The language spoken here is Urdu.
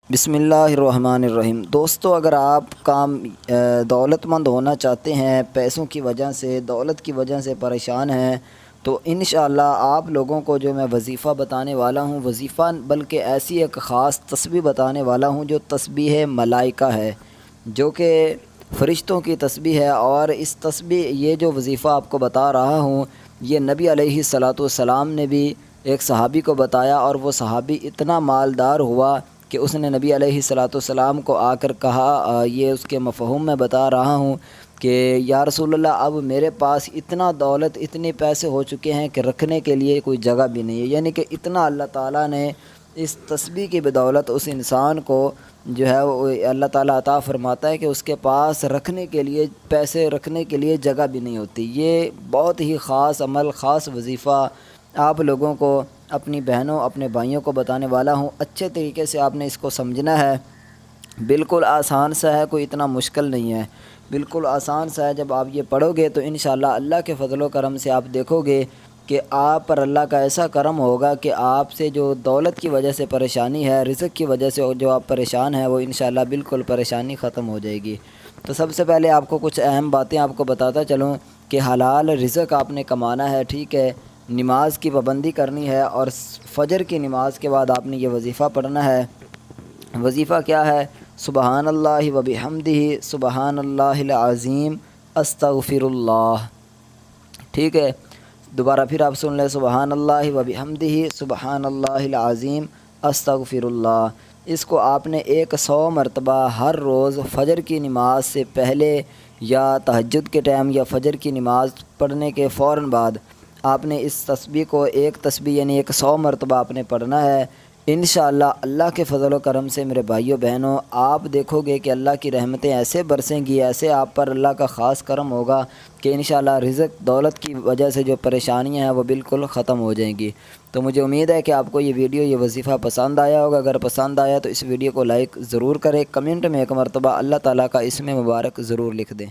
بسم اللہ الرحمن الرحیم۔ دوستو، اگر آپ دولت مند ہونا چاہتے ہیں، پیسوں کی وجہ سے، دولت کی وجہ سے پریشان ہیں، تو انشاءاللہ آپ لوگوں کو جو میں وظیفہ بتانے والا ہوں، وظیفہ بلکہ ایسی ایک خاص تسبیح بتانے والا ہوں جو تسبیح ملائکہ ہے، جو کہ فرشتوں کی تسبیح ہے۔ اور اس تسبیح، یہ جو وظیفہ آپ کو بتا رہا ہوں، یہ نبی علیہ الصلوۃ والسلام نے بھی ایک صحابی کو بتایا، اور وہ صحابی اتنا مالدار ہوا کہ اس نے نبی علیہ الصلوۃ والسلام کو آ کر کہا، یہ اس کے مفہوم میں بتا رہا ہوں کہ یا رسول اللہ، اب میرے پاس اتنا دولت، اتنے پیسے ہو چکے ہیں کہ رکھنے کے لیے کوئی جگہ بھی نہیں ہے۔ یعنی کہ اتنا اللہ تعالیٰ نے اس تسبیح کی بدولت اس انسان کو جو ہے وہ اللہ تعالیٰ عطا فرماتا ہے کہ اس کے پاس رکھنے کے لیے، پیسے رکھنے کے لیے جگہ بھی نہیں ہوتی۔ یہ بہت ہی خاص عمل، خاص وظیفہ آپ لوگوں کو، اپنی بہنوں، اپنے بھائیوں کو بتانے والا ہوں۔ اچھے طریقے سے آپ نے اس کو سمجھنا ہے۔ بالکل آسان سا ہے، کوئی اتنا مشکل نہیں ہے، بالکل آسان سا ہے۔ جب آپ یہ پڑھو گے تو انشاءاللہ اللہ کے فضل و کرم سے آپ دیکھو گے کہ آپ پر اللہ کا ایسا کرم ہوگا کہ آپ سے جو دولت کی وجہ سے پریشانی ہے، رزق کی وجہ سے جو آپ پریشان ہیں، وہ انشاءاللہ بالکل پریشانی ختم ہو جائے گی۔ تو سب سے پہلے آپ کو کچھ اہم باتیں آپ کو بتاتا چلوں کہ حلال رزق آپ نے کمانا ہے، ٹھیک ہے۔ نماز کی پابندی کرنی ہے، اور فجر کی نماز کے بعد آپ نے یہ وظیفہ پڑھنا ہے۔ وظیفہ کیا ہے؟ سبحان اللہ و بحمدہ، سبحان اللہ العظیم، استغفر اللہ، ٹھیک ہے۔ دوبارہ پھر آپ سن لیں، سبحان اللہ و بحمدہ، سبحان اللہ العظیم، استغفر اللہ۔ اس کو آپ نے 100 مرتبہ ہر روز فجر کی نماز سے پہلے، یا تہجد کے ٹائم، یا فجر کی نماز پڑھنے کے فوراً بعد آپ نے اس تسبیح کو، ایک تسبیح یعنی 100 مرتبہ آپ نے پڑھنا ہے۔ انشاءاللہ اللہ کے فضل و کرم سے میرے بھائیوں بہنوں، آپ دیکھو گے کہ اللہ کی رحمتیں ایسے برسیں گی، ایسے آپ پر اللہ کا خاص کرم ہوگا کہ انشاءاللہ رزق، دولت کی وجہ سے جو پریشانیاں ہیں وہ بالکل ختم ہو جائیں گی۔ تو مجھے امید ہے کہ آپ کو یہ ویڈیو، یہ وظیفہ پسند آیا ہوگا۔ اگر پسند آیا تو اس ویڈیو کو لائک ضرور کریں، کمنٹ میں ایک مرتبہ اللہ تعالیٰ کا اسم مبارک ضرور لکھ دیں۔